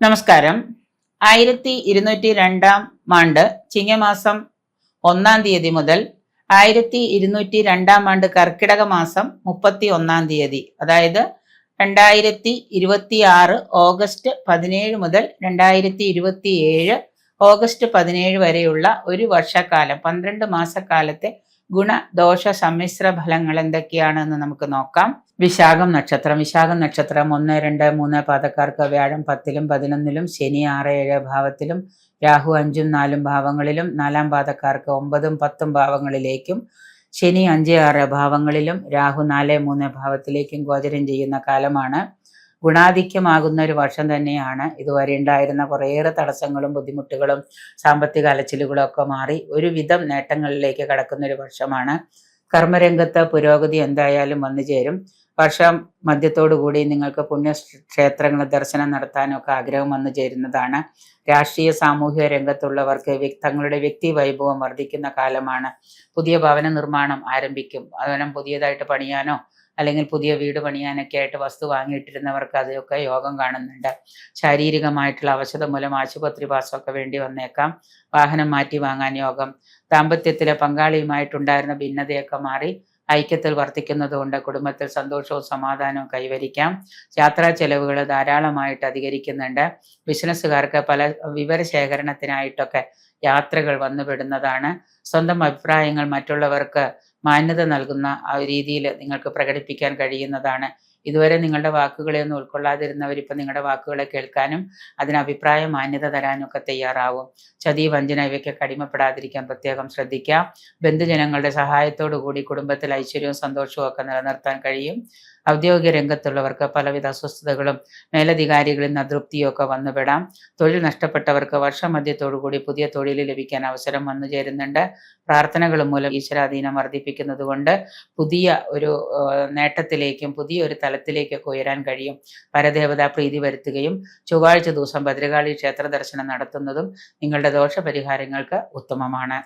നമസ്കാരം. 1202 ചിങ്ങമാസം 1 മുതൽ 1202 കർക്കിടക മാസം 31 അതായത് 2026 ഓഗസ്റ്റ് 17 മുതൽ 2027 ഓഗസ്റ്റ് 17 വരെയുള്ള ഒരു വർഷക്കാലം 12 മാസക്കാലത്തെ ഗുണദോഷ സമ്മിശ്ര ഫലങ്ങൾ എന്തൊക്കെയാണെന്ന് നമുക്ക് നോക്കാം. വിശാഖം നക്ഷത്രം 1, 2, 3 പാദക്കാർക്ക് വ്യാഴം 10-ലും 11-ലും, ശനി 6, 7 ഭാവത്തിലും, രാഹു 5, 4 ഭാവങ്ങളിലും, 4 പാദക്കാർക്ക് 9, 10 ഭാവങ്ങളിലേക്കും, ശനി 5, 6 ഭാവങ്ങളിലും, രാഹു 4, 3 ഭാവത്തിലേക്കും ഗോചരം ചെയ്യുന്ന കാലമാണ്. ഗുണാധിക്യമാകുന്ന ഒരു വർഷം തന്നെയാണ്. ഇതുവരെ ഉണ്ടായിരുന്ന കുറേയേറെ തടസ്സങ്ങളും ബുദ്ധിമുട്ടുകളും സാമ്പത്തിക അലച്ചിലുകളും ഒക്കെ മാറി ഒരുവിധം നേട്ടങ്ങളിലേക്ക് കടക്കുന്ന ഒരു വർഷമാണ്. കർമ്മരംഗത്ത് പുരോഗതി എന്തായാലും വന്നു ചേരും. വർഷം മധ്യത്തോടു കൂടി നിങ്ങൾക്ക് പുണ്യക്ഷേത്രങ്ങൾ ദർശനം നടത്താനൊക്കെ ആഗ്രഹം വന്നു ചേരുന്നതാണ്. രാഷ്ട്രീയ സാമൂഹിക രംഗത്തുള്ളവർക്ക് തങ്ങളുടെ വ്യക്തി വൈഭവം വർദ്ധിക്കുന്ന കാലമാണ്. പുതിയ ഭവന നിർമ്മാണം ആരംഭിക്കും. ഭവനം പുതിയതായിട്ട് പണിയാനോ അല്ലെങ്കിൽ പുതിയ വീട് പണിയാനൊക്കെ ആയിട്ട് വസ്തു വാങ്ങിയിട്ടിരുന്നവർക്ക് അതൊക്കെ യോഗം കാണുന്നുണ്ട്. ശാരീരികമായിട്ടുള്ള അവശത മൂലം ആശുപത്രി വാസമൊക്കെ വേണ്ടി വന്നേക്കാം. വാഹനം മാറ്റി വാങ്ങാൻ യോഗം. ദാമ്പത്യത്തിലെ പങ്കാളിയുമായിട്ടുണ്ടായിരുന്ന ഭിന്നതയൊക്കെ മാറി ഐക്യത്തിൽ വർദ്ധിക്കുന്നതുകൊണ്ട് കുടുംബത്തിൽ സന്തോഷവും സമാധാനവും കൈവരിക്കാം. യാത്രാ ചെലവുകൾ ധാരാളമായിട്ട് അധികരിക്കുന്നുണ്ട്. ബിസിനസ്സുകാർക്ക് പല വിവരശേഖരണത്തിനായിട്ടൊക്കെ യാത്രകൾ വന്നുപെടുന്നതാണ്. സ്വന്തം അഭിപ്രായങ്ങൾ മറ്റുള്ളവർക്ക് മാന്യത നൽകുന്ന ആ രീതിയിൽ നിങ്ങൾക്ക് പ്രകടിപ്പിക്കാൻ കഴിയുന്നതാണ്. ഇതുവരെ നിങ്ങളുടെ വാക്കുകളെ ഒന്നും ഉൾക്കൊള്ളാതിരുന്നവരിപ്പോൾ നിങ്ങളുടെ വാക്കുകളെ കേൾക്കാനും അതിന് അഭിപ്രായ മാന്യത തരാനും ഒക്കെ തയ്യാറാവും. ചതി, വഞ്ചന ഇവയ്ക്കൊക്കെ അടിമപ്പെടാതിരിക്കാൻ പ്രത്യേകം ശ്രദ്ധിക്കാം. ബന്ധുജനങ്ങളുടെ സഹായത്തോടു കൂടി കുടുംബത്തിൽ ഐശ്വര്യവും സന്തോഷവും ഒക്കെ നിലനിർത്താൻ കഴിയും. ഔദ്യോഗിക രംഗത്തുള്ളവർക്ക് പലവിധ അസ്വസ്ഥതകളും മേലധികാരികളിൽ നിന്ന് അതൃപ്തിയും ഒക്കെ വന്നുപെടാം. തൊഴിൽ നഷ്ടപ്പെട്ടവർക്ക് വർഷമധ്യത്തോടുകൂടി പുതിയ തൊഴിൽ ലഭിക്കാൻ അവസരം വന്നു ചേരുന്നുണ്ട്. പ്രാർത്ഥനകൾ മൂലം ഈശ്വരാധീനം വർദ്ധിപ്പിക്കുന്നത് കൊണ്ട് പുതിയ ഒരു നേട്ടത്തിലേക്കും പുതിയൊരു തലത്തിലേക്കൊക്കെ ഉയരാൻ കഴിയും. പരദേവതാ പ്രീതി വരുത്തുകയും ചൊവ്വാഴ്ച ദിവസം ഭദ്രകാളി ക്ഷേത്ര ദർശനം നടത്തുന്നതും നിങ്ങളുടെ ദോഷപരിഹാരങ്ങൾക്ക് ഉത്തമമാണ്.